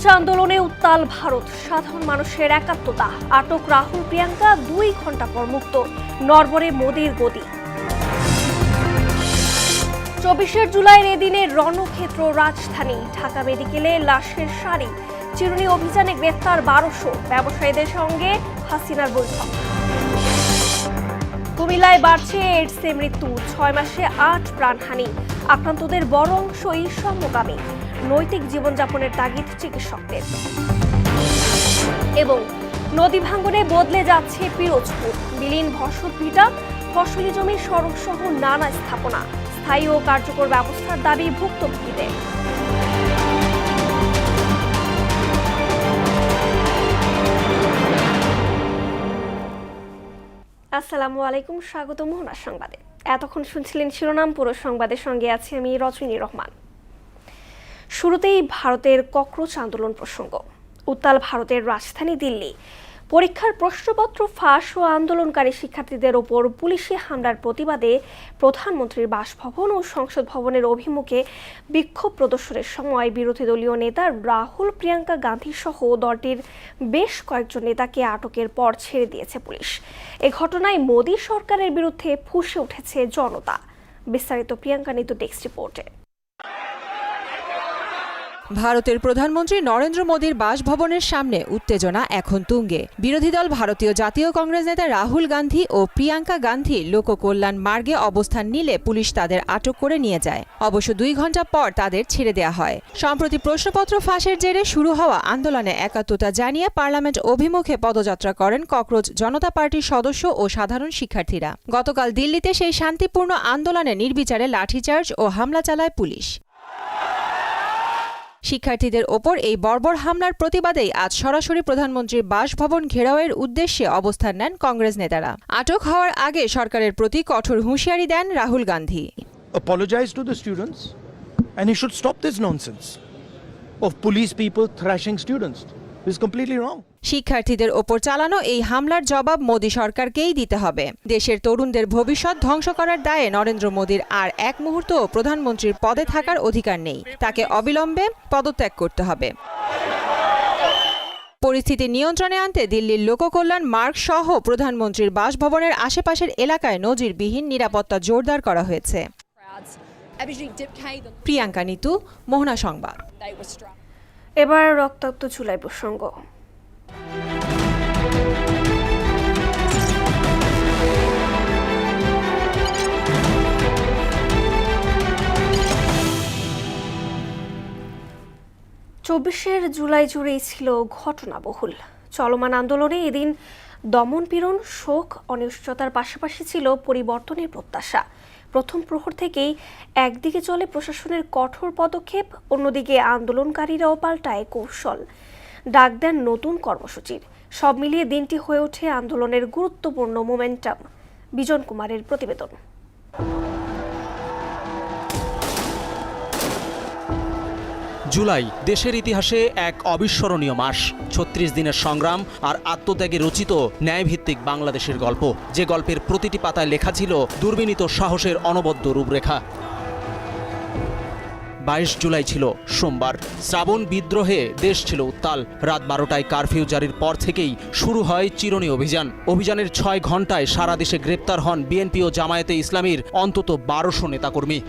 Cockroach আন্দোলনে উত্তাল ভারত, সাধারণ মানুষের একাত্মতা, আটক রাহুল প্রিয়াঙ্কা 2 ঘন্টা পর মুক্ত, নড়বড়ে মোদির গদি। 24 জুলাইয়ের এদিনে রণক্ষেত্র রাজধানী ঢাকা মেডিকেলে লাশের সারি, চিরুনি অভিযানে গ্রেফতার 1200, ব্যবসায়ীদের সঙ্গে হাসিনার বৈঠক। কুমিল্লায় বাড়ছে এইডসে মৃত্যু, 6 মাসে 8 প্রাণহানি, আক্রান্তদের বড় অংশই সমকামী, নৈতিক জীবনযাপনের তাগিদ চিকিৎসকদের। এবং নদী ভাঙ্গনে বদলে যাচ্ছে পিরোজপুর, বিলীন বসত ভিটা, ফসলি জমির সড়ক সহ নানা স্থাপনা, স্থায়ী ও কার্যকর ব্যবস্থার দাবি ভুক্তভোগীদের। আসসালামু আলাইকুম, স্বাগত মোহনা সংবাদে। এতক্ষণ শুনছিলেন শিরোনাম, পুরো সংবাদের সঙ্গে আছি আমি রজনী রহমান। শুরুতেই ভারতের ককরোচ আন্দোলন প্রসঙ্গ। উত্তাল ভারতের রাজধানী দিল্লি, পরীক্ষার প্রশ্নপত্র ফাঁস ও আন্দোলনকারী শিক্ষার্থীদের ওপর পুলিশি হামলার প্রতিবাদে প্রধানমন্ত্রীর বাসভবন ও সংসদ ভবনের অভিমুখে বিক্ষোভ প্রদর্শনের সময় বিরোধী দলীয় নেতা রাহুল প্রিয়াঙ্কা গান্ধী সহ দলটির বেশ কয়েকজন নেতাকে আটকের পর ছেড়ে দিয়েছে পুলিশ। এ ঘটনায় মোদী সরকারের বিরুদ্ধে ফুঁসে উঠেছে জনতা। বিস্তারিত প্রিয়াঙ্কা নিতু ডেস্ক রিপোর্টে। ভারতের প্রধানমন্ত্রী নরেন্দ্র মোদীর বাসভবনের সামনে উত্তেজনা এখন তুঙ্গে। বিরোধী দল ভারতীয় জাতীয় কংগ্রেস নেতা রাহুল গান্ধী ও প্রিয়াঙ্কা গান্ধী লোককল্যাণ মার্গে অবস্থান নিলে পুলিশ তাদের আটক করে নিয়ে যায়। অবশ্য 2 ঘন্টা পর তাদের ছেড়ে দেওয়া হয়। সম্প্রতি প্রশ্নপত্র ফাঁসের জেরে শুরু হওয়া আন্দোলনে একাত্মতা জানিয়ে পার্লামেন্ট অভিমুখে পদযাত্রা করেন ককরোচ জনতা পার্টির সদস্য ও সাধারণ শিক্ষার্থীরা। গতকাল দিল্লিতে সেই শান্তিপূর্ণ আন্দোলনে নির্বিচারে লাঠিচার্জ ও হামলা চালায় পুলিশ। শিক্ষার্থীদের ওপর এই বর্বর হামলার প্রতিবাদেই আজ সরাসরি প্রধানমন্ত্রীর বাসভবন ঘেরাওয়ের উদ্দেশ্যে অবস্থান নেন কংগ্রেস নেতারা। আটক হওয়ার আগে সরকারের প্রতি কঠোর হুঁশিয়ারি দেন Rahul Gandhi. Apologize to the students and he should stop this nonsense of police people thrashing students. This is completely wrong. শিক্ষার্থীদের ওপর চালানো এই হামলার জবাব মোদী সরকারকেই দিতে হবে। দেশের তরুণদের ভবিষ্যৎ ধ্বংস করার দায়ে নরেন্দ্র মোদীর আর এক মুহূর্তও প্রধানমন্ত্রীর পদে থাকার অধিকার নেই। তাকে অবিলম্বে পদত্যাগ করতে হবে। পরিস্থিতি নিয়ন্ত্রণে আনতে দিল্লির লোককল্যাণ মার্গ সহ প্রধানমন্ত্রীর বাসভবনের আশেপাশের এলাকায় নজিরবিহীন নিরাপত্তা জোরদার করা হয়েছে। প্রিয়াঙ্কা নিতু, মোহনা সংবাদ। এবার রক্তাক্ত চুলাই প্রসঙ্গ। জুলাই জুড়েই ছিল ঘটনাবহুল। চলমান আন্দোলনে এদিন দমনপীড়ন, শোক, অনিশ্চয়তার পাশাপাশি ছিল পরিবর্তনের প্রত্যাশা। প্রথম প্রহর থেকেই একদিকে চলে প্রশাসনের কঠোর পদক্ষেপ, অন্যদিকে আন্দোলনকারীরাও পাল্টায় কৌশল, ডাক দেন নতুন কর্মসূচির। সব মিলিয়ে দিনটি হয়ে ওঠে আন্দোলনের গুরুত্বপূর্ণ মোমেন্টাম। বিজন কুমারের প্রতিবেদন। জুলাই দেশের ইতিহাসে এক অবিস্মরণীয় মাস। ৩৬ দিনের সংগ্রাম আর আত্মত্যাগে রচিত ন্যায়ভিত্তিক বাংলাদেশের গল্প, যে গল্পের প্রতিটি পাতায় লেখা ছিল দুর্বিনীত সাহসের অনবদ্য রূপরেখা। ২২ জুলাই ছিল সোমবার। শ্রাবণ বিদ্রোহে দেশ ছিল উত্তাল। রাত 12টায় কারফিউ জারির পর থেকেই শুরু হয় চিরুনি অভিযান। অভিযানের 6 ঘণ্টায় সারা দেশে গ্রেপ্তার হন বিএনপি ও জামায়াতে ইসলামীর অন্তত 1200 নেতাকর্মী।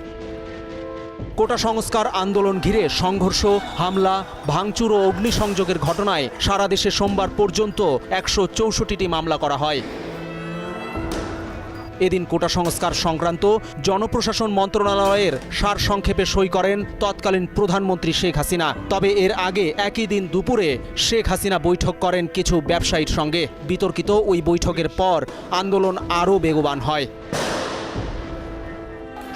কোটা সংস্কার আন্দোলন ঘিরে সংঘর্ষ, হামলা, ভাঙচুর ও অগ্নিসংযোগের ঘটনায় সারা দেশে সোমবার পর্যন্ত 164টি মামলা করা হয়। এদিন কোটা সংস্কার সংক্রান্ত জনপ্রশাসন মন্ত্রণালয়ের সারসংক্ষেপে সই করেন তৎকালীন প্রধানমন্ত্রী শেখ হাসিনা। তবে এর আগে একই দিন দুপুরে শেখ হাসিনা বৈঠক করেন কিছু ব্যবসায়ীর সঙ্গে। বিতর্কিত ওই বৈঠকের পর আন্দোলন আরও বেগবান হয়।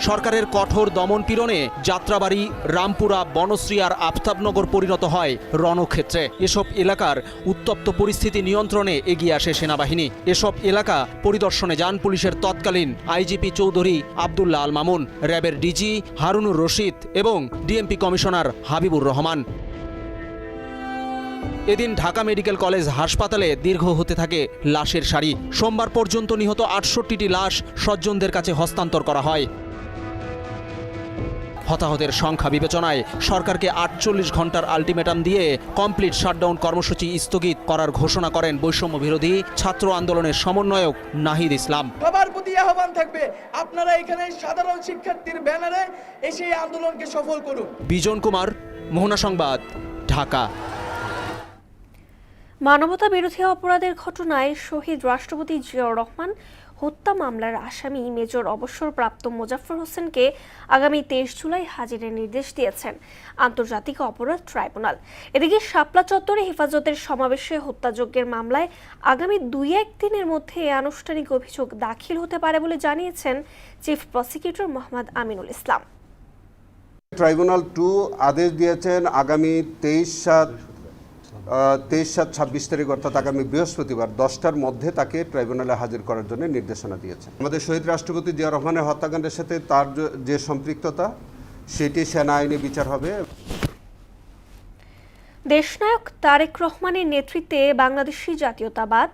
সরকারের কঠোর দমনপীড়নে যাত্রাবাড়ি, রামপুরা, বনশ্রী আর আফতাবনগর পরিণত হয় রণক্ষেত্রে। এসব এলাকার উত্তপ্ত পরিস্থিতি নিয়ন্ত্রণে এগিয়ে আসে সেনাবাহিনী। এসব এলাকা পরিদর্শনে যান পুলিশের তৎকালীন আইজিপি চৌধুরী আবদুল্লাহ আল মামুন, র্যাবের ডিজি হারুনুর রশিদ এবং ডিএমপি কমিশনার হাবিবুর রহমান। এদিন ঢাকা মেডিকেল কলেজ হাসপাতালে দীর্ঘ হতে থাকে লাশের সারি। সোমবার পর্যন্ত নিহত 68টি লাশ স্বজনদের কাছে হস্তান্তর করা হয়। হতাহতের সংখ্যা বিবেচনায় সরকারকে 48 ঘন্টার আলটিমেটাম দিয়ে কমপ্লিট শাটডাউন কর্মসূচি স্থগিত করার ঘোষণা করেন বৈষম্য বিরোধী ছাত্র আন্দোলনের সমন্বয়ক নাহিদ ইসলাম। সবার প্রতি আহ্বান থাকবে, আপনারা এখানে সাধারণ শিক্ষার্থীর ব্যানারে এসে আন্দোলনকে সফল করুন। বিজন কুমার, মোহনা সংবাদ, ঢাকা। মানবতা বিরোধী অপরাধের ঘটনায় শহীদ রাষ্ট্রপতি জিয়াউর রহমান হত্যা মামলার আসামি মেজর অবসরপ্রাপ্ত মোজাফফর হোসেনকে আগামী 23 জুলাই হাজিরের নির্দেশ দিয়েছেন আন্তর্জাতিক অপরাধ ট্রাইব্যুনাল। এদিকে শাপলা চত্বরে হেফাজতের সমাবেশে হত্যাযজ্ঞের মামলায় আগামী 2-1 দিনের মধ্যে আনুষ্ঠানিক অভিযোগ দাখিল হতে পারে বলে জানিয়েছেন chief prosecutor Mohammad Aminul Islam. Tribunal 2 আদেশ দিয়েছেন আগামী 23/7/26 তারিখ অর্থাৎ আগামী বৃহস্পতিবার 10টার মধ্যে তাকে ট্রাইব্যুনালে হাজির করার জন্য নির্দেশনা দিয়েছেন। আমাদের শহীদ রাষ্ট্রপতি জিয়া রহমানের হত্যাকাণ্ডের সাথে তার যে সম্পৃক্ততা সেটি সেনা আইনে বিচার হবে। দেশনায়ক তারেক রহমানের নেতৃত্বে বাংলাদেশি জাতীয়তাবাদ,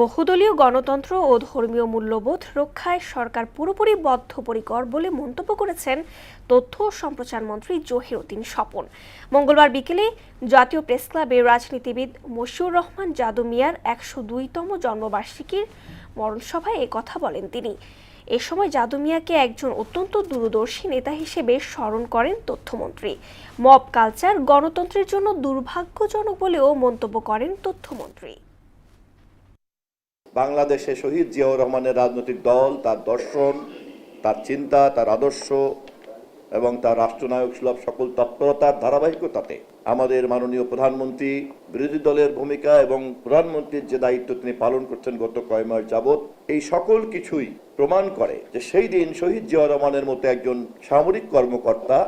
বহুদলীয় গণতন্ত্র ও ধর্মীয় মূল্যবোধ রক্ষায় সরকার পুরোপুরি বদ্ধপরিকর বলে মন্তব্য করেছেন তথ্য ও সম্প্রচার মন্ত্রী জহিরউদ্দিন স্বপন। মঙ্গলবার বিকেলে জাতীয় প্রেসক্লাবে রাজনীতিবিদ মশিউর রহমান জাদু মিয়ার 102তম জন্মবার্ষিকীর মরণসভায় একথা বলেন তিনি। এ সময় জাদু মিয়াকে একজন অত্যন্ত দূরদর্শী নেতা হিসেবে স্মরণ করেন তথ্যমন্ত্রী। মব কালচার গণতন্ত্রের জন্য দুর্ভাগ্যজনক বলেও মন্তব্য করেন তথ্যমন্ত্রী। বাংলাদেশে শহীদ জিয়াউর রহমানের রাজনৈতিক দল, তার দর্শন, তার চিন্তা, তার আদর্শ এবং তার রাষ্ট্রনায়ক সুলভ সকল তৎপরতার ধারাবাহিকতাতে আমাদের মাননীয় প্রধানমন্ত্রী বিরোধী দলের ভূমিকা এবং প্রধানমন্ত্রীর যে দায়িত্ব তিনি পালন করছেন গত কয়েক মাস যাবৎ, এই সকল কিছুই প্রমাণ করে যে সেই দিন শহীদ জিয়াউর রহমানের মতো একজন সামরিক কর্মকর্তা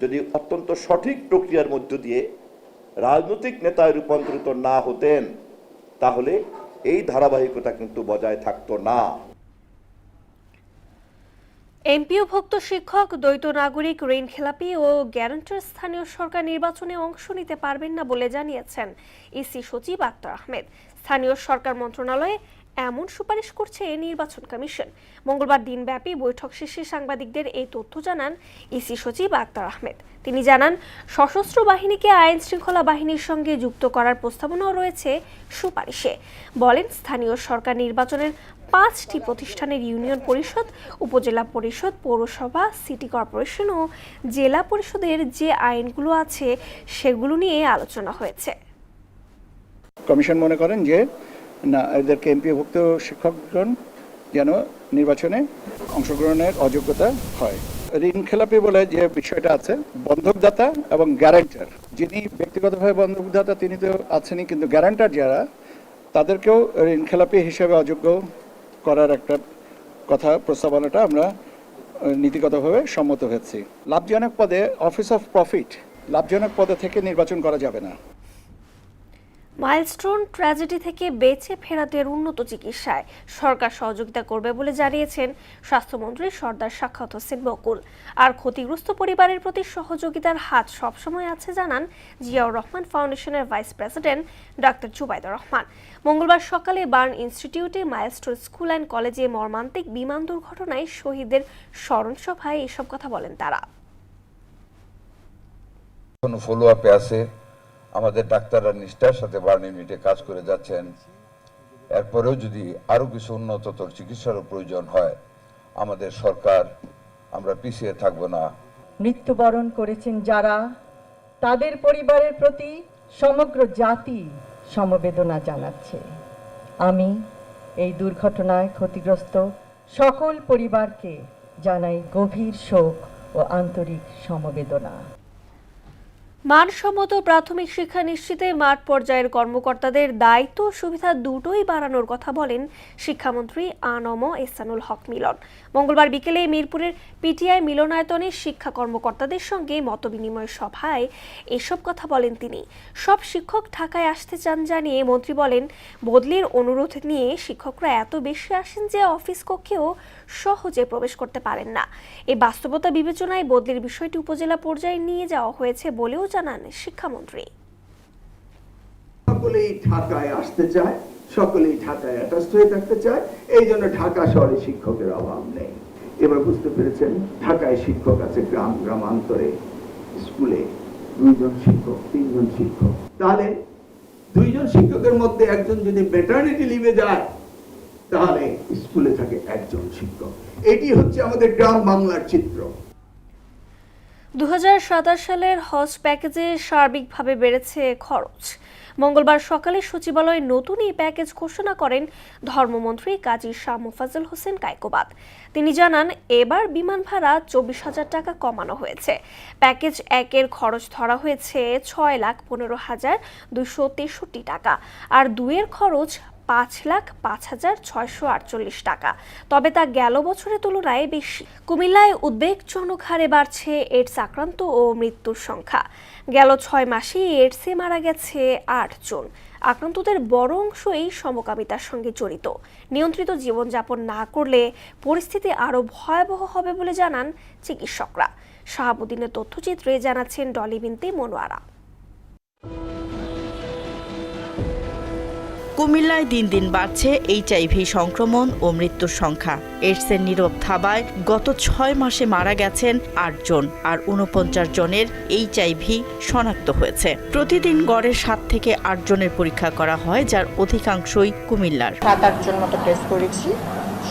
যদি অত্যন্ত সঠিক প্রক্রিয়ার মধ্য দিয়ে রাজনৈতিক নেতায় রূপান্তরিত না হতেন তাহলে এই ধারাবাহিকতা কিন্তু বজায় থাকতো না। এমপিওভুক্ত শিক্ষক, দ্বৈত নাগরিক, ঋণখেলাপি ও গ্যারান্টার স্থানীয় সরকার নির্বাচনে অংশ নিতে পারবেন না বলে জানিয়েছেন ইসি সচিব আক্তার আহমেদ। স্থানীয় সরকার মন্ত্রণালয়ে এমন সুপারিশ করছে নির্বাচন কমিশন। মঙ্গলবার দিনব্যাপী বৈঠক শেষে সাংবাদিকদের এই তথ্য জানান ইসি সচিব আক্তার আহমেদ। তিনি জানান, সশস্ত্র বাহিনীকে আইন শৃঙ্খলা বাহিনীর সঙ্গে যুক্ত করার প্রস্তাবনাও রয়েছে সুপারিশে। বলেন, স্থানীয় সরকার নির্বাচনের 5টি প্রতিষ্ঠানের ইউনিয়ন পরিষদ, উপজেলা পরিষদ, পৌরসভা, সিটি কর্পোরেশন ও জেলা পরিষদের যে আইনগুলো আছে সেগুলো নিয়ে আলোচনা হয়েছে। কমিশন মনে করেন যে না, এদেরকে এমপিওভুক্ত শিক্ষকগণ যেন নির্বাচনে অংশগ্রহণের অযোগ্যতা হয়। ঋণ খেলাপি বলে যে বিষয়টা আছে, বন্ধকদাতা এবং গ্যারান্টার, যিনি ব্যক্তিগতভাবে বন্ধকদাতা তিনি তো আছেনই, কিন্তু গ্যারান্টার যারা তাদেরকেও ঋণ খেলাপি হিসেবে অযোগ্য করার একটা কথা প্রস্তাবনাটা আমরা নীতিগতভাবে সম্মত হয়েছি। লাভজনক পদে অফিস অফ প্রফিট, লাভজনক পদে থেকে নির্বাচন করা যাবে না। মাইলস্টোন ট্র্যাজেডি থেকে বেঁচে ফেরাদের উন্নত চিকিৎসায় সরকার সহযোগিতা করবে বলে জানিয়েছেন স্বাস্থ্যমন্ত্রী সর্দার সাখাওয়াত হোসেন বকুল। আর ক্ষতিগ্রস্ত পরিবারের প্রতি সহযোগিতার হাত সবসময় আছে জানান জিয়াউর রহমান ফাউন্ডেশনের vice president doctor Zubaidur Rahman. মঙ্গলবার সকালে বার্ন ইনস্টিটিউটে মাইলস্টোন স্কুল অ্যান্ড কলেজে মর্মান্তিক বিমান দুর্ঘটনায় শহীদদের স্মরণ সভায় এসব কথা বলেন তারা। ফলো আপে আছে, আমাদের ডাক্তাররা নিষ্ঠার সাথে বার্ন ইউনিটে কাজ করে যাচ্ছেন। এরপরেও যদি আরো কিছু উন্নততর চিকিৎসার প্রয়োজন হয়, আমাদের সরকার, আমরা পিছিয়ে থাকবো না। মৃত্যুবরণ করেছেন যারা, তাদের পরিবারের প্রতি সমগ্র জাতি সমবেদনা জানাচ্ছে। আমি এই দুর্ঘটনায় ক্ষতিগ্রস্ত সকল পরিবারকে জানাই গভীর শোক ও আন্তরিক সমবেদনা। মানসম্মত প্রাথমিক শিক্ষা নিশ্চিতে মাঠ পর্যায়ের কর্মকর্তাদের দায়িত্ব সুবিধা দুটোই বাড়ানোর কথা বলেন শিক্ষামন্ত্রী আ.ন.ম এহসানুল হক মিলন। মঙ্গলবার বিকেলে মিরপুরের পিটিআই মিলনায়তনে শিক্ষা কর্মকর্তাদের সঙ্গে মতবিনিময় সভায় এসব কথা বলেন তিনি। সব শিক্ষক ঢাকায় আসতে চান জানিয়ে মন্ত্রী বলেন, বদলির অনুরোধ নিয়ে শিক্ষকরা এত বেশি আসেন যে অফিস কক্ষেও সহজে প্রবেশ করতে পারেন না। এই বাস্তবতা বিবেচনায় বদলির বিষয়টি উপজেলা পর্যায়ে নিয়ে যাওয়া হয়েছে বলেও জানান শিক্ষামন্ত্রী। সকলেই ঢাকায় আসতে চায়, সকলেই ঢাকায় অ্যাটাচড হয়ে থাকতে চায়, এই জন্য ঢাকা শহরে শিক্ষকের অভাব নেই। এবার বুঝতে পেরেছেন ঢাকায় শিক্ষক আছে গ্রাম গ্রামান্তরে স্কুলে 2 জন শিক্ষক 3 জন শিক্ষক। তাহলে 2 জন শিক্ষকের মধ্যে একজন যদি ম্যাটারনিটি লিভে যায় তাহলে স্কুলে থাকে 1 জন শিক্ষক। এটি হচ্ছে আমাদের গ্রাম বাংলার চিত্র। 2027 সালের হজ প্যাকেজে সার্বিকভাবে বেড়েছে খরচ। মঙ্গলবার সকালে সচিবালয়ে নতুন এই প্যাকেজ ঘোষণা করেন ধর্মমন্ত্রী কাজী শাহ মোফাজ্জল হোসেন কায়কোবাদ। তিনি জানান, এবার বিমান ভাড়া 24,000 টাকা কমানো হয়েছে। প্যাকেজ 1-এর খরচ ধরা হয়েছে 6,15,263 টাকা, আর 2-এর খরচ 5,05,648 টাকা। তবে তা গেল বছরের তুলনায় বেশি। কুমিল্লায় উদ্বেগজনক হারে বাড়ছে এইডস আক্রান্ত ও মৃত্যুর সংখ্যা। গেল 6 মাসে এইডসে মারা গেছে 8 জন। আক্রান্তদের বড় অংশই সমকামিতার সঙ্গে জড়িত। নিয়ন্ত্রিত জীবনযাপন না করলে পরিস্থিতি আরও ভয়াবহ হবে বলে জানান চিকিৎসকরা। শাহাবুদ্দিনের তথ্যচিত্রে জানাচ্ছেন ডলি বিনতে মনোয়ারা। কুমিল্লায় দিন দিন বাড়ছে এইচআইভি সংক্রমণ ও মৃত্যুর সংখ্যা। এইডসের নীরব থাবায় গত 6 মাসে মারা গেছেন 8 জন, আর 49 জনের এইচআইভি শনাক্ত হয়েছে। প্রতিদিন গড়ে 7 থেকে 8 জনের পরীক্ষা করা হয়, যার অধিকাংশই কুমিল্লার। 7-8 জন মতো টেস্ট করেছি,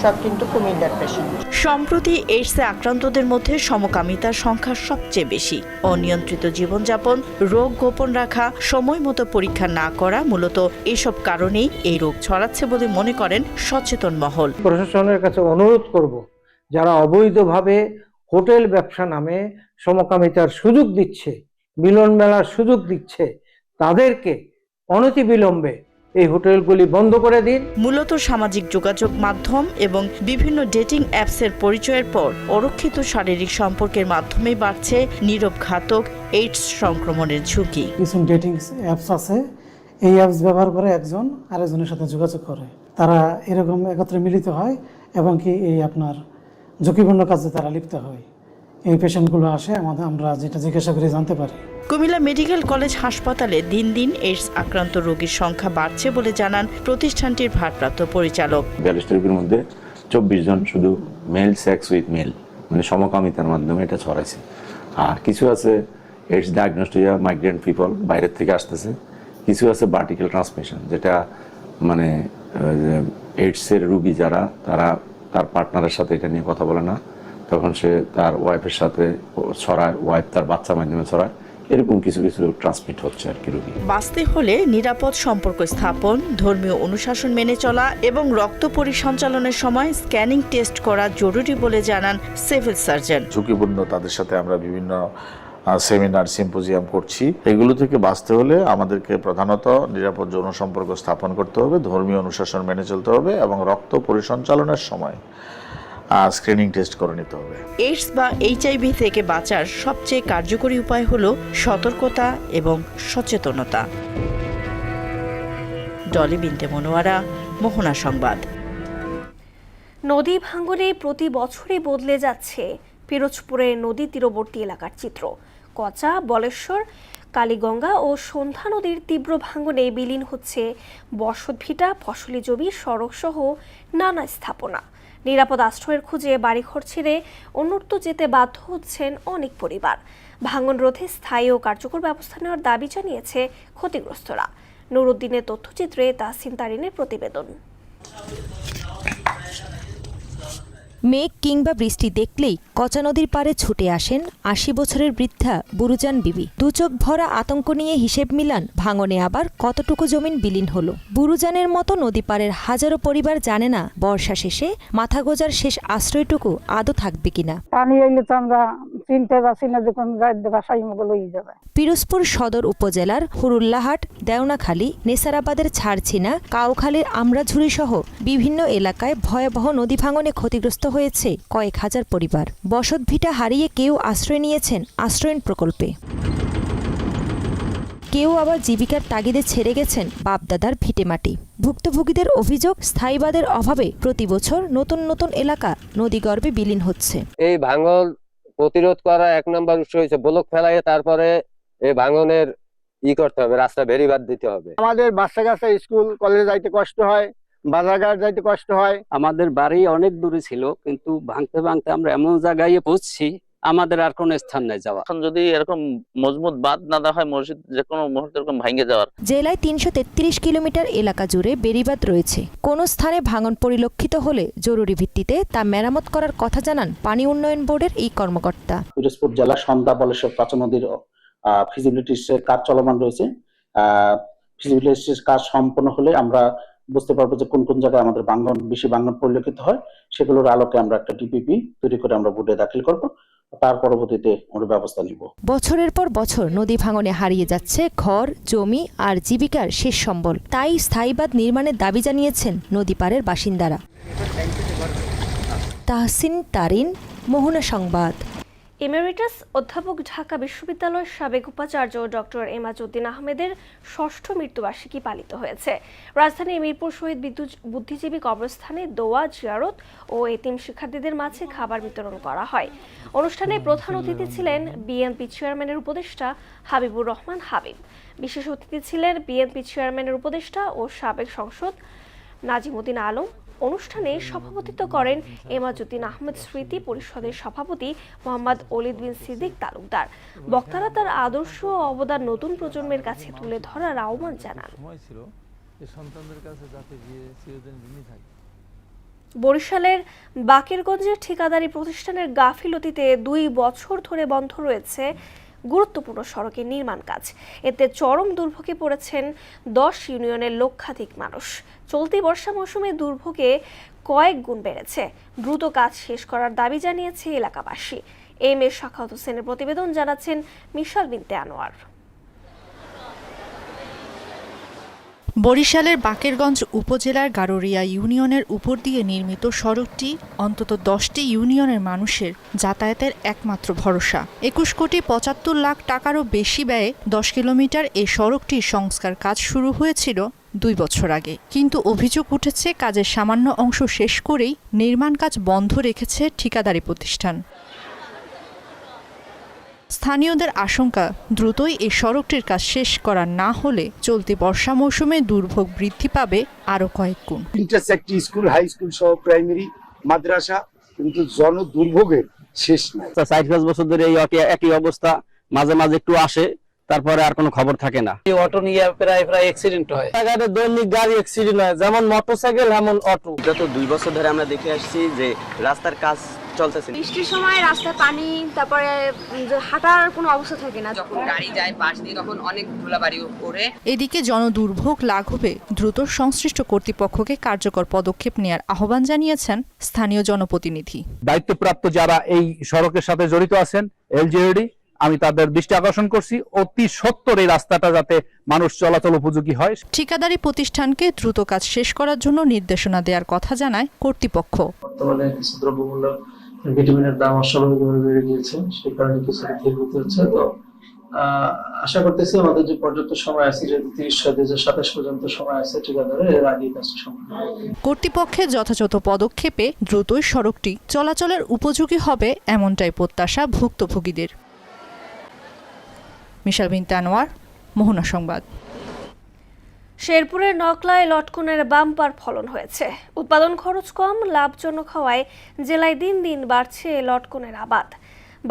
সব কিন্তু কুমিল্লার পেশেন্ট। সম্প্রতি এইডসে আক্রান্তদের মধ্যে সমকামিতার সংখ্যা সবচেয়ে বেশি। অনিয়ন্ত্রিত জীবনযাপন, রোগ গোপন রাখা, সময় মতো পরীক্ষা না করা, মূলত এসব কারণেই এই রোগ ছড়াচ্ছে বলে মনে করেন সচেতন মহল। প্রশাসনের কাছে অনুরোধ করব, যারা অবৈধভাবে হোটেল ব্যবসা নামে সমকামিতার সুযোগ দিচ্ছে, মিলন মেলার সুযোগ দিচ্ছে, তাদেরকে অনতিবিলম্বে এই হোটেলগুলি বন্ধ করে দিন। মূলত সামাজিক যোগাযোগ মাধ্যম এবং বিভিন্ন ডেটিং অ্যাপসের পরিচয়ের পর অরক্ষিত শারীরিক সম্পর্কের মাধ্যমে বাড়ছে নীরব ঘাতক এইডস সংক্রমণের ঝুঁকি। কিছু ডেটিং অ্যাপস আছে, এই অ্যাপস ব্যবহার করে একজন আরেকজনের সাথে যোগাযোগ করে, তারা এরকম একত্রে মিলিত হয় এবং কি এই আপনার ঝুঁকিপূর্ণ কাজে তারা লিপ্ত হয়। এই পেশেন্টগুলো আসে আমরা যেটা জিজ্ঞাসা করে জানতে পারি। কুমিল্লা মেডিকেল কলেজ হাসপাতালে দিন দিন এইডস আক্রান্ত রোগীর সংখ্যা বাড়ছে বলে জানান প্রতিষ্ঠানটির ভারপ্রাপ্ত পরিচালক। 42 রোগীর মধ্যে 24 জন শুধু মেল সেক্স উইথ মেল, মানে সমকামিতার মাধ্যমে এটা ছড়াইছে। আর কিছু আছে এইডস ডায়াগনোস্টিক মাইগ্রেন্ট পিপল, বাইরের থেকে আসতেছে। কিছু আছে ভার্টিক্যাল ট্রান্সমিশন, যেটা মানে এইডসের রোগী যারা, তারা তার পার্টনারের সাথে এটা নিয়ে কথা বলে না, তখন সে তার ওয়াইফের সাথে ছড়ায়, ওয়াইফ তার বাচ্চার মাধ্যমে ছড়ায়। এরকম কিছু কিছু ট্রান্সমিট হচ্ছে আর কি রোগী। বাঁচতে হলে নিরাপদ সম্পর্ক স্থাপন, ধর্মীয় অনুশাসন মেনে চলা এবং রক্ত পরিসঞ্চালনের সময় স্ক্যানিং টেস্ট করা জরুরি বলে জানান সিভিল সার্জন। ঝুঁকিপূর্ণ তাদের সাথে আমরা বিভিন্ন সেমিনার সিম্পোজিয়াম করছি। এগুলো থেকে বাঁচতে হলে আমাদেরকে প্রধানত নিরাপদ যৌন সম্পর্ক স্থাপন করতে হবে, ধর্মীয় অনুশাসন মেনে চলতে হবে এবং রক্ত পরিসঞ্চালনের সময় স্ক্রিনিং টেস্ট করে নিতে হবে। এইডস বা এইচআইভি থেকে বাঁচার সবচেয়ে কার্যকরী উপায় হলো সতর্কতা এবং সচেতনতা। ডলি বিনতে মনোয়ারা, মোহনা সংবাদ। নদী ভাঙনে প্রতি বছরই বদলে যাচ্ছে পিরোজপুরের নদী তীরবর্তী এলাকার চিত্র। কচা, বলেশ্বর, কালীগঙ্গা ও সন্ধ্যা নদীর তীব্র ভাঙনে বিলীন হচ্ছে বসতভিটা, ফসলি জমি, সড়ক সহ নানা স্থাপনা। নিরাপদ আশ্রয়ের খুঁজে বাড়িঘর ছেড়ে অন্যত্র যেতে বাধ্য হচ্ছেন অনেক পরিবার। ভাঙন রোধে স্থায়ী ও কার্যকর ব্যবস্থা নেওয়ার দাবি জানিয়েছে ক্ষতিগ্রস্তরা। নুরুদ্দিনের তথ্যচিত্রে তাহসিন তারিনের প্রতিবেদন। মেঘ কিংবা বৃষ্টি দেখলেই কচা নদীর পাড়ে ছুটে আসেন ৮০ বছরের বৃদ্ধা বুরুজান বিবি। দু চোখ ভরা আতঙ্ক নিয়ে হিসেব মিলান ভাঙনে আবার কতটুকু জমিন বিলীন হলো। বুরুজানের মতো নদী পাড়ের হাজারো পরিবার জানে না বর্ষা শেষে মাথা গোজার শেষ আশ্রয়টুকু আদৌ থাকবে কিনা। পানি এলে তো আমরা চিনতে পারছি না যখন বাসায় লই যাবে। পিরোজপুর সদর উপজেলার হুরুল্লাহাট, দেওনাখালী, নেসারাবাদের ছাড়ছিনা, কাউখালীর আমরাঝুরি সহ বিভিন্ন এলাকায় ভয়াবহ নদী ভাঙনে ক্ষতিগ্রস্ত হয়েছে কয়েক হাজার পরিবার। বসতভিটা হারিয়ে কেউ আশ্রয় নিয়েছেন আশ্রয়ণ প্রকল্পে, কেউ আবার জীবিকার তাগিদে ছেড়ে গেছেন বাপদাদার ভিটেমাটি। ভুক্তভোগীদের অভিযোগ, স্থায়ীবাদের অভাবে প্রতি বছর নতুন নতুন এলাকা নদীগর্ভে বিলীন হচ্ছে। এই ভাঙন প্রতিরোধ করা 1 নম্বর উৎস হয়েছে ব্লক ফেলাইয়ে, তারপরে এই ভাঙনের করতে হবে, রাস্তা বেরিবাদ দিতে হবে। আমাদের বাচ্চা কাচ্চা স্কুল কলেজে যাইতে কষ্ট হয়, বাজারঘাট যাইতে কষ্ট হয়। আমাদের বাড়ি অনেক দূরে ছিল, কিন্তু ভাঙতে ভাঙতে আমরা এমন জায়গায় পৌঁছছি আমাদের আর কোনো স্থান নেই যাওয়া। এখন যদি এরকম মজবুত বাঁধ না দেওয়া হয়, মসজিদ যে কোনো মুহূর্তে এরকম ভেঙে যাওয়ার। জেলায় 333 কিলোমিটার এলাকা জুড়ে বেড়িবাঁধ রয়েছে। কোনো স্থানে ভাঙন পরিলক্ষিত হলে জরুরি ভিত্তিতে তা মেরামত করার কথা জানান পানি উন্নয়ন বোর্ডের এই কর্মকর্তা। পিরোজপুর জেলা সন্ধ্যা বলেশ্বর প্রাচী নদীর ফিজিবিলিটির কাজ চলমান রয়েছে। ফিজিবিলিটির কাজ সম্পন্ন হলে আমরা বুঝতে পারবো যে কোন কোন জায়গায় আমাদের বেশি ভাঙন পরিলক্ষিত হয়, সেগুলোর আলোকে আমরা একটা ডিপিপি তৈরি করে আমরা বোর্ডে দাখিল করব, তার পরবর্তীতে আমরা ব্যবস্থা নিব। বছরের পর বছর নদী ভাঙনে হারিয়ে যাচ্ছে ঘর, জমি আর জীবিকার শেষ সম্বল। তাই স্থায়ী বাঁধ নির্মাণের দাবি জানিয়েছেন নদী পাড়ের বাসিন্দারা। তাহসিন তারিন, মোহনা সংবাদ। এমেরিটাস অধ্যাপক ঢাকা বিশ্ববিদ্যালয়ের সাবেক উপাচার্য ডক্টর এমাজউদ্দিন আহমেদের ৬ষ্ঠ মৃত্যুবার্ষিকী পালিত হয়েছে। রাজধানীর মিরপুর শহীদ বুদ্ধিজীবী কবরস্থানে দোয়া, জিয়ারত ও এতিম শিক্ষার্থীদের মাঝে খাবার বিতরণ করা হয়। অনুষ্ঠানে প্রধান অতিথি ছিলেন বিএনপি চেয়ারম্যানের উপদেষ্টা হাবিবুর রহমান হাবিব। বিশেষ অতিথি ছিলেন বিএনপি চেয়ারম্যানের উপদেষ্টা ও সাবেক সংসদ নাজিমুদ্দিন আলম। অনুষ্ঠানে সভাপতিত্ব করেন এমাজউদ্দিন আহমেদ স্মৃতি পরিষদের সভাপতি মোহাম্মদ ওলিদ বিন সিদ্দিক তালুকদার। বক্তারা তার আদর্শ ও অবদান নতুন প্রজন্মের কাছে তুলে ধরার আহ্বান জানান। বরিশালের বাকেরগঞ্জের ঠিকাদারি প্রতিষ্ঠানের গাফিলতিতে 2 বছর ধরে বন্ধ রয়েছে গুরুত্বপূর্ণ সড়কের নির্মাণ কাজ। এতে চরম দুর্ভোগে পড়েছেন 10 ইউনিয়নের লক্ষাধিক মানুষ। চলতি বর্ষা মৌসুমে দুর্ভোগে কয়েক গুণ বেড়েছে। দ্রুত কাজ শেষ করার দাবি জানিয়েছে এলাকাবাসী। এম এ শাখাওয়াত হোসেনের প্রতিবেদন, জানাচ্ছেন মিশাল বিনতে আনোয়ার। বরিশালের বাকেরগঞ্জ উপজেলার গারোরিয়া ইউনিয়নের উপর দিয়ে নির্মিত সড়কটি অন্তত 10টি ইউনিয়নের মানুষের যাতায়াতের একমাত্র ভরসা। 21 কোটি 75 লাখ টাকারও বেশি ব্যয়ে 10 কিলোমিটার এই সড়কটির সংস্কার কাজ শুরু হয়েছিল 2 বছর আগে। কিন্তু অভিযোগ উঠেছে কাজের সামান্য অংশ শেষ করেই নির্মাণ কাজ বন্ধ রেখেছে ঠিকাদারি প্রতিষ্ঠান। স্থানীয়দের আশঙ্কা, দ্রুতই এই সড়কটির কাজ শেষ করা না হলে চলতি বর্ষা মৌসুমে দুর্ভোগ বৃদ্ধি পাবে আরো কয়েক গুণ। একটি স্কুল, হাই স্কুল সহ প্রাইমারি মাদ্রাসা, কিন্তু জন দুর্ভোগের শেষ নাই। 4-5 বছর ধরে এই একই অবস্থা, মাঝে মাঝে একটু আসে, তারপরে আর কোনো খবর থাকে না। এই অটো নিয়ে প্রায় অ্যাক্সিডেন্ট হয়। জায়গায় দৈনিক গাড়ি অ্যাক্সিডেন্ট হয়, যেমন মোটরসাইকেল এমন অটো। গত 2 বছর ধরে আমরা দেখে আসছি যে রাস্তার কাজ চলতেছে। বৃষ্টির সময় রাস্তায় পানি, তারপরে হাঁটার কোনো অবস্থা থাকে না। যখন গাড়ি যায় পাশ দিয়ে তখন অনেক ধুলাবাড়ি ওঠে। এদিকে জনদুর্ভোগ লাঘবে দ্রুত সংশ্লিষ্ট কর্তৃপক্ষকে কার্যকর পদক্ষেপ নেওয়ার আহ্বান জানিয়েছেন স্থানীয় জনপ্রতিনিধি। দায়িত্বপ্রাপ্ত যারা এই সড়কের সাথে জড়িত আছেন, এলজিইডি, আমি তাদের দৃষ্টি আকর্ষণ করছি অতি সত্বর এই রাস্তাটা যাতে মানুষ চলাচল উপযোগী হয়। ঠিকাদারি প্রতিষ্ঠানকে দ্রুত কাজ শেষ করার জন্য নির্দেশনা দেওয়ার কথা জানায় কর্তৃপক্ষ। বর্তমানে কিছু দ্রব্যমূল্য, ভিটামিনের দাম অস্বাভাবিকভাবে বেড়ে গিয়েছে, সেই কারণে কিছু ক্ষতিগ্রস্ত হচ্ছে। তো আশা করতেছি আমাদের যে পর্যাপ্ত সময় আছে, যে 30/2027 পর্যন্ত সময় আছে ঠিকাদারের, এর আগে কাজটা সম্পন্ন হবে। কর্তৃপক্ষের যথাযথ পদক্ষেপে দ্রুতই সড়কটি চলাচলের উপযোগী হবে, এমনটাই প্রত্যাশা ভুক্তভোগীদের। মিশাল বিনতে আনোয়ার, মোহনা সংবাদ। শেরপুরের নকলায় লটকনের বাম্পার ফলন হয়েছে। উৎপাদন খরচ কম, লাভজনক হওয়ায় জেলায় দিন দিন বাড়ছে লটকনের আবাদ।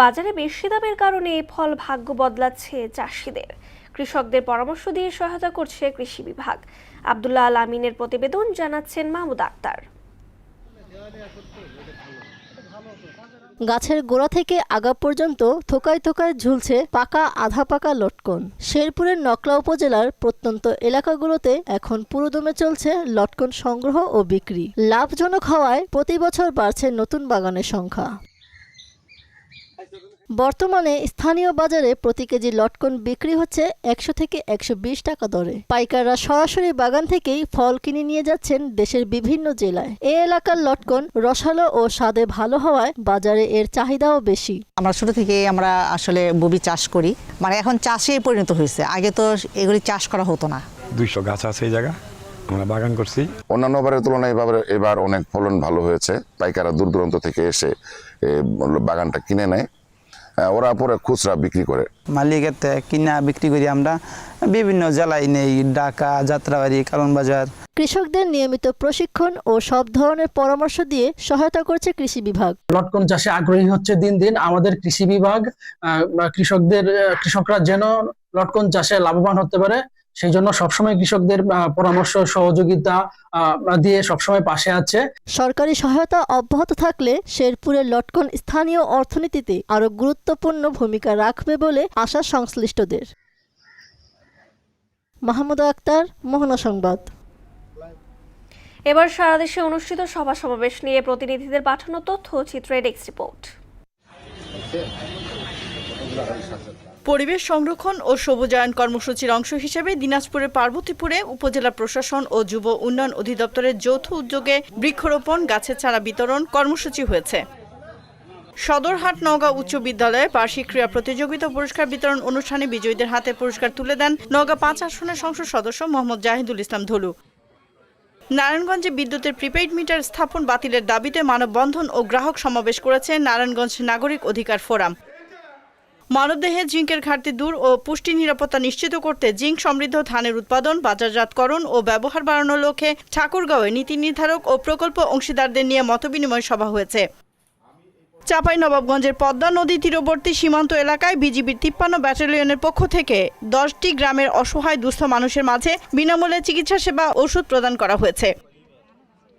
বাজারে বেশি দামের কারণে এই ফল ভাগ্য বদলাচ্ছে চাষিদের। কৃষকদের পরামর্শ দিয়ে সহায়তা করছে কৃষি বিভাগ। আব্দুল্লাহ আল আমিনের প্রতিবেদন, জানাচ্ছেন মাহমুদ আক্তার। গাছের গোড়া থেকে আগা পর্যন্ত থোকায় থোকায় ঝুলছে পাকা আধা পাকা লটকন। শেরপুরের নকলা উপজেলার প্রত্যন্ত এলাকাগুলোতে এখন পুরোদমে চলছে লটকন সংগ্রহ ও বিক্রি। লাভজনক হওয়ায় প্রতি বছর বাড়ছে নতুন বাগানের সংখ্যা। বর্তমানে স্থানীয় বাজারে প্রতি কেজি লটকন বিক্রি হচ্ছে 100 থেকে 120 টাকা দরে। পাইকাররা সরাসরি বাগান থেকেই ফল কিনে নিয়ে যাচ্ছেন দেশের বিভিন্ন জেলায়। এই এলাকার লটকন রসালো ও স্বাদে ভালো হওয়ায় বাজারে এর চাহিদাও বেশি। আমরা ছোট থেকে আমরা আসলে ববি চাষ করি, মানে এখন চাষে পরিণত হয়েছে। আগে তো এগুলি চাষ করা হতো না। 200 গাছ আছে এই জায়গা, আমরা বাগান করছি। অন্যান্য বারের তুলনায় এবার অনেক ফলন ভালো হয়েছে। পাইকাররা দূর দূরান্ত থেকে এসে বাগানটা কিনে নেয়, ওরা পরে খুচরা বিক্রি করে। মালিকের কিনা বিক্রি করি আমরা বিভিন্ন জেলায় নেই, ঢাকা, যাত্রাবাড়ি, কারণ বাজার। কৃষকদের নিয়মিত প্রশিক্ষণ ও সব ধরনের পরামর্শ দিয়ে সহায়তা করছে কৃষি বিভাগ। লটকন চাষে আগ্রহী হচ্ছে দিন দিন আমাদের কৃষি বিভাগ। কৃষকরা যেন লটকন চাষে লাভবান হতে পারে সেই জন্য সবসময় কৃষকদের পরামর্শ সহযোগিতা দিয়ে সবসময় পাশে আছে। সরকারি সহায়তা অব্যাহত থাকলে শেরপুরের লটকন স্থানীয় অর্থনীতিতে আরো গুরুত্বপূর্ণ ভূমিকা রাখবে বলে আশা সংশ্লিষ্টদের। মাহমুদা আক্তার, মোহনা সংবাদ। এবার সারা দেশে অনুষ্ঠিত সভা সমাবেশ নিয়ে প্রতিনিধিদের পাঠানো তথ্যচিত্রের ডেস্ক রিপোর্ট। পরিবেশ সংরক্ষণ ও সবুজায়ন কর্মসূচির অংশ হিসেবে দিনাজপুরের পার্বতীপুরে উপজেলা প্রশাসন ও যুব উন্নয়ন অধিদপ্তরের যৌথ উদ্যোগে বৃক্ষরোপণ, গাছের চারা বিতরণ কর্মসূচি হয়েছে। সদরহাট নওগাঁ উচ্চ বিদ্যালয়ে বার্ষিক ক্রীড়া প্রতিযোগিতা পুরস্কার বিতরণ অনুষ্ঠানে বিজয়ীদের হাতে পুরস্কার তুলে দেন নওগাঁ ৫ আসনের সংসদ সদস্য মোহাম্মদ জাহিদুল ইসলাম ধলু। নারায়ণগঞ্জে বিদ্যুতের প্রিপেইড মিটার স্থাপন বাতিলের দাবিতে মানববন্ধন ও গ্রাহক সমাবেশ করেছে নারায়ণগঞ্জ নাগরিক অধিকার ফোরাম। মানবদেহে জিঙ্কের ঘাটতি দূর ও পুষ্টি নিরাপত্তা নিশ্চিত করতে জিঙ্ক সমৃদ্ধ ধানের উৎপাদন, বাজারজাতকরণ ও ব্যবহার বাড়ানোর লক্ষ্যে ঠাকুরগাঁওয়ে নীতি নির্ধারক ও প্রকল্প অংশীদারদের নিয়ে মতবিনিময় সভা হয়েছে। চাঁপাইনবাবগঞ্জের পদ্মা নদী তীরবর্তী সীমান্ত এলাকায় বিজিবির ৫৩ ব্যাটালিয়নের পক্ষ থেকে ১০টি গ্রামের অসহায় দুস্থ মানুষের মাঝে বিনামূল্যে চিকিৎসা সেবা ওষুধ প্রদান করা হয়েছে।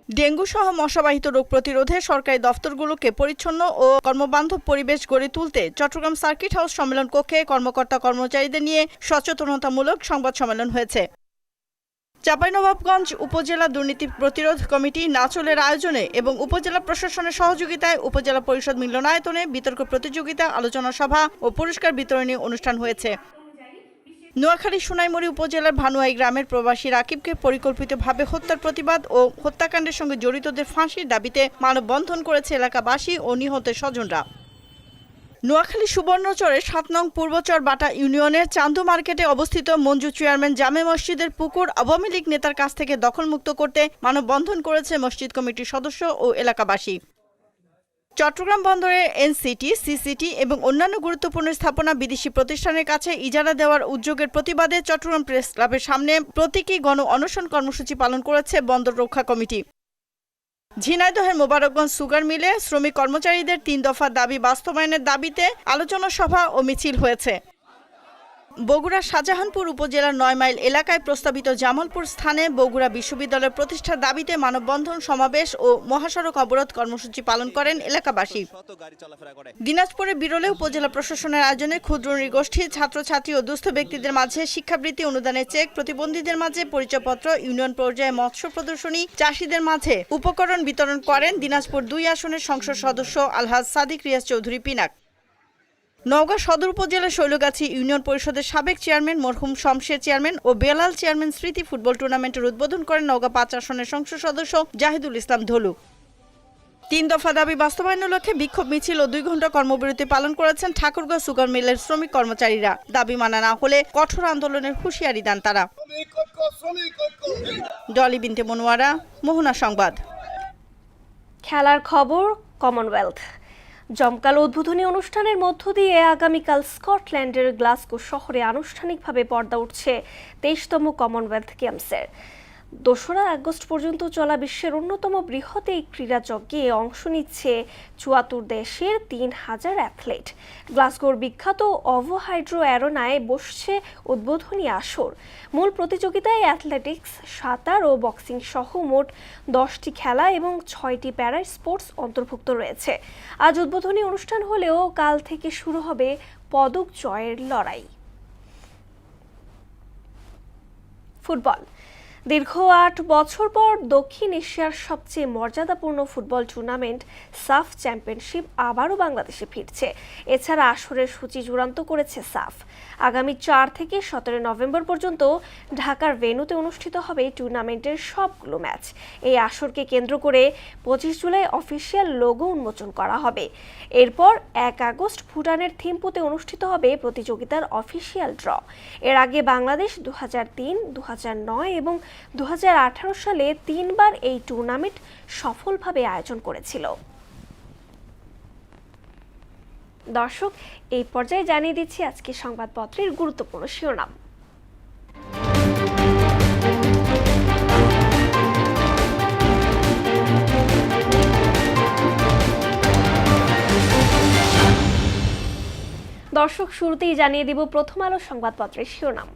ডেঙ্গু সহ মশাবাহিত রোগ প্রতিরোধে সরকারি দফতরগুলোকে পরিচ্ছন্ন ও কর্মবান্ধব পরিবেশ গড়ে তুলতে চট্টগ্রাম সার্কিট হাউস সম্মেলন কক্ষে কর্মকর্তা কর্মচারীদের নিয়ে সচেতনতামূলক সংবাদ সম্মেলন হয়েছে। চাঁপাইনবাবগঞ্জ উপজেলা দুর্নীতি প্রতিরোধ কমিটি নাচলের আয়োজনে এবং উপজেলা প্রশাসনের সহযোগিতায় উপজেলা পরিষদ মিলনায়তনে বিতর্ক প্রতিযোগিতা, আলোচনা সভা ও পুরস্কার বিতরণী অনুষ্ঠান হয়েছে। নোয়াখালী সোনাইমুড়ি উপজেলার ভানুয়াই গ্রামের প্রবাসী রাকিবকে পরিকল্পিতভাবে হত্যার প্রতিবাদ ও হত্যাকাণ্ডের সঙ্গে জড়িতদের ফাঁসির দাবিতে মানববন্ধন করেছে এলাকাবাসী ও নিহতের স্বজনরা। নোয়াখালী সুবর্ণচরের ৭ নং পূর্বচর বাটা ইউনিয়নের চান্দু মার্কেটে অবস্থিত মঞ্জু চেয়ারম্যান জামে মসজিদের পুকুর আওয়ামী লীগ নেতার কাছ থেকে দখলমুক্ত করতে মানববন্ধন করেছে মসজিদ কমিটির সদস্য ও এলাকাবাসী। চট্টগ্রাম বন্দরে এনসিটি, সিসিটি এবং অন্যান্য গুরুত্বপূর্ণ স্থাপনা বিদেশি প্রতিষ্ঠানের কাছে ইজারা দেওয়ার উদ্যোগের প্রতিবাদে চট্টগ্রাম প্রেস ক্লাবের সামনে প্রতীকী গণ অনশন কর্মসূচি পালন করেছে বন্দর রক্ষা কমিটি। ঝিনাইদহের মোবারকগঞ্জ সুগার মিলে শ্রমিক কর্মচারীদের ৩ দফা দাবি বাস্তবায়নের দাবিতে আলোচনা সভা ও মিছিল হয়েছে। বগুড়ার শাহজাহানপুর উপজেলার ৯ মাইল এলাকায় প্রস্তাবিত জামালপুর স্থানে বগুড়া বিশ্ববিদ্যালয় প্রতিষ্ঠার দাবিতে মানববন্ধন, সমাবেশ ও মহাসড়ক অবরোধ কর্মসূচি পালন করেন এলাকাবাসী। দিনাজপুরে বিরলে উপজেলা প্রশাসনের আয়োজনে ক্ষুদ্র নৃগোষ্ঠী, ছাত্রছাত্রী ও দুস্থ ব্যক্তিদের মাঝে শিক্ষাবৃত্তি অনুদানের চেক, প্রতিবন্ধীদের মাঝে পরিচয়পত্র, ইউনিয়ন পর্যায়ে মৎস্য প্রদর্শনী, চাষিদের মাঝে উপকরণ বিতরণ করেন দিনাজপুর ২ আসনের সংসদ সদস্য আলহাজ সাদিক রিয়াজ চৌধুরী পিনাক। নওগাঁ সদর উপজেলার শৈলগাছি ইউনিয়ন পরিষদের সাবেক চেয়ারম্যান মরহুম শমশের চেয়ারম্যান ও বেলাল চেয়ারম্যান স্মৃতি ফুটবল টুর্নামেন্টের উদ্বোধন করেন নওগাঁ ৫ আসনের সংসদ সদস্য জাহিদুল ইসলাম ধলু। ৩ দফা দাবি বাস্তবায়নের লক্ষ্যে বিক্ষোভ মিছিল ও ২ ঘণ্টা কর্মবিরতি পালন করেছেন ঠাকুরগাঁও সুগার মিলের শ্রমিক কর্মচারীরা। দাবি মানা না হলে কঠোর আন্দোলনের হুঁশিয়ারি দেন তারা। ডলি বিনতে মনোয়ারা, মোহনা সংবাদ। খেলার খবর, কমনওয়েলথ জমকালো উদ্বোধনী অনুষ্ঠানের মধ্য দিয়ে আগামীকাল স্কটল্যান্ডের গ্লাসগো শহরে আনুষ্ঠানিকভাবে পর্দা উঠছে ২৩তম কমনওয়েলথ গেমসের। ২রা আগস্ট পর্যন্ত চলা বিশ্বের অন্যতম বৃহৎ এই ক্রীড়াযজ্ঞে অংশ নিচ্ছে ৭৪ দেশের ৩,০০০ অ্যাথলেট। গ্লাসগোর বিখ্যাত অভো হাইড্রো অ্যারোনায় বসছে উদ্বোধনী আসর। মূল প্রতিযোগিতায় অ্যাথলেটিক্স, সাঁতার ও বক্সিং সহ মোট 10টি খেলা এবং 6টি প্যারা স্পোর্টস অন্তর্ভুক্ত রয়েছে। আজ উদ্বোধনী অনুষ্ঠান হলেও কাল থেকে শুরু হবে পদক জয়ের লড়াই। ফুটবল। দীর্ঘ ৮ বছর পর দক্ষিণ এশিয়ার সবচেয়ে মর্যাদাপূর্ণ ফুটবল টুর্নামেন্ট সাফ চ্যাম্পিয়নশিপ আবারও বাংলাদেশে ফিরছে। এছাড়া আসরের সূচি চূড়ান্ত করেছে সাফ। আগামী ৪ থেকে ১৭ নভেম্বর পর্যন্ত ঢাকার ভেন্যুতে অনুষ্ঠিত হবে টুর্নামেন্টের সবগুলো ম্যাচ। এই আসরকে কেন্দ্র করে ২৫ জুলাই অফিসিয়াল লোগো উন্মোচন করা হবে। এরপর ১ আগস্ট ভুটানের থিম্পুতে অনুষ্ঠিত হবে প্রতিযোগিতার অফিসিয়াল ড্র। এর আগে বাংলাদেশ ২০০৩, ২০০৯ এবং ২০১৮ সালে ৩ বার এই টুর্নামেন্ট সফলভাবে আয়োজন করেছিল। দর্শক, এই পর্যায়ে জানিয়ে দিচ্ছি আজকে সংবাদপত্রের গুরুত্বপূর্ণ শিরোনাম। দর্শক, শুরুতেই জানিয়ে দিব প্রথম আলো সংবাদপত্রের শিরোনাম।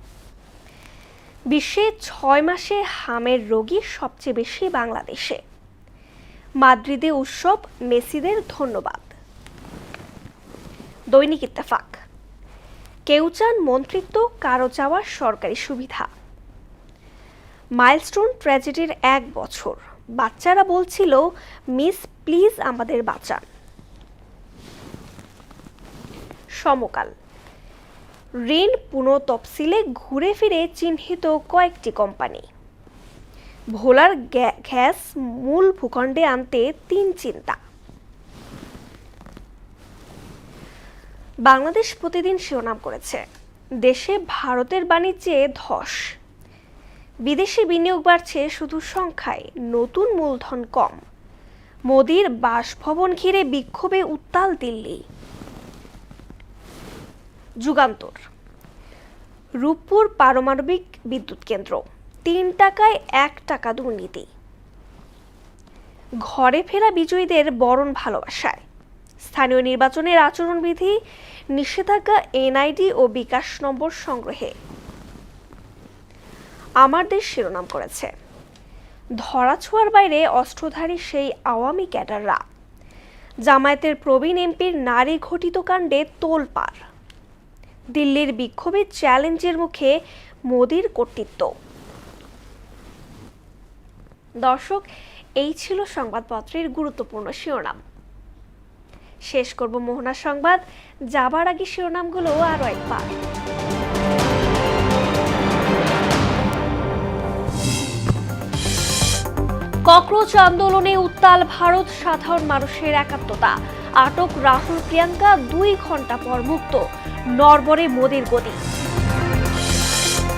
বিশ্বে 6 মাসে হামের রোগী সবচেয়ে বেশি বাংলাদেশে। মাদ্রিদে উৎসব, মেসিদের ধন্যবাদ। দৈনিক ইত্তেফাক, কেউ চান মন্ত্রিত্ব, কারো চাওয়া সরকারি সুবিধা। মাইলস্টোন ট্র্যাজেডির 1 বছর, বাচ্চারা বলছিল মিস প্লিজ আমাদের বাঁচান। সমকাল, ঋণ পুনঃতফসিলে ঘুরে ফিরে চিহ্নিত কয়েকটি কোম্পানি। ভোলার গ্যাস মূল ভূখণ্ডে আনতে 3 চিন্তা। বাংলাদেশ প্রতিদিন শিরোনাম করেছে দেশে ভারতের বাণিজ্যে ধস। বিদেশি বিনিয়োগ বাড়ছে শুধু সংখ্যায়, নতুন মূলধন কম। মোদির বাসভবন ঘিরে বিক্ষোভে উত্তাল দিল্লি। যুগান্তর, রূপপুর পারমাণবিক বিদ্যুৎ কেন্দ্র, 3 টাকায় 1 টাকা দুর্নীতি। ঘরে ফেরা বিজয়ীদের বরণ ভালোবাসায়। স্থানীয় নির্বাচনের আচরণবিধি, নিষেধাজ্ঞা এনআইডি ও বিকাশ নম্বর সংগ্রহে। আমার দেশ শিরোনাম করেছে ধরাছোঁয়ার বাইরে অস্ত্রধারী সেই আওয়ামী ক্যাডাররা। জামায়াতের প্রবীণ এমপির নারী ঘটিত কাণ্ডে তোলপাড়। দিল্লির বিক্ষোভে চ্যালেঞ্জের মুখে মোদির কর্তৃত্ব। দর্শক, এই ছিল সংবাদপত্রের গুরুত্বপূর্ণ শিরোনাম। শেষ করব মোহনা সংবাদ, যাবার আগে শিরোনামগুলো আরো একবার। ককরোচ আন্দোলনে উত্তাল ভারত, সাধারণ মানুষের একাত্মতা। আটক রাহুল প্রিয়াঙ্কা, 2 ঘন্টা পর মুক্ত। নড়বড়ে মোদির গদি।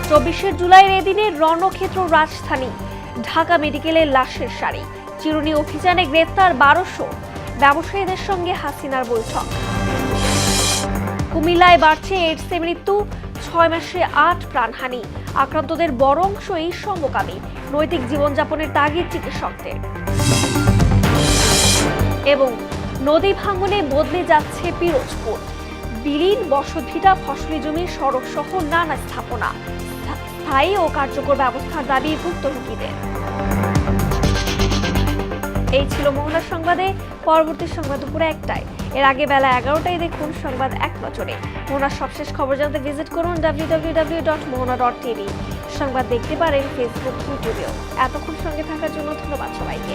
24শে জুলাইয়ের এদিনে রণক্ষেত্র রাজধানী। ঢাকা মেডিকেলের লাশের সারি। চিরুনি অভিযানে গ্রেফতার 1200। ব্যবসায়ীদের সঙ্গে হাসিনার বৈঠক। কুমিল্লায় বাড়ছে এইডসে মৃত্যু। 6 মাসে 8 প্রাণহানি। আক্রান্তদের বড় অংশই সমকামী। নৈতিক জীবনযাপনের তাগিদ চিকিৎসকদের। এবং নদী ভাঙনে বদলে যাচ্ছে পিরোজপুর। বিলীন বসতভিটা, ফসলি জমি, সড়ক সহ নানা স্থাপনা। স্থায়ী ও কার্যকর ব্যবস্থার দাবি ভুক্তভোগীদের। এই ছিল মোহনা সংবাদে। পরবর্তী সংবাদ দুপুরে 1টায়। এর আগে বেলা 11টায় দেখুন সংবাদ এক নজরে। মোহনার সবশেষ খবর জানতে ভিজিট করুন www.mohona.tv। সংবাদ দেখতে পারেন ফেসবুক, ইউটিউবেও। এতক্ষণ সঙ্গে থাকার জন্য ধন্যবাদ সবাইকে।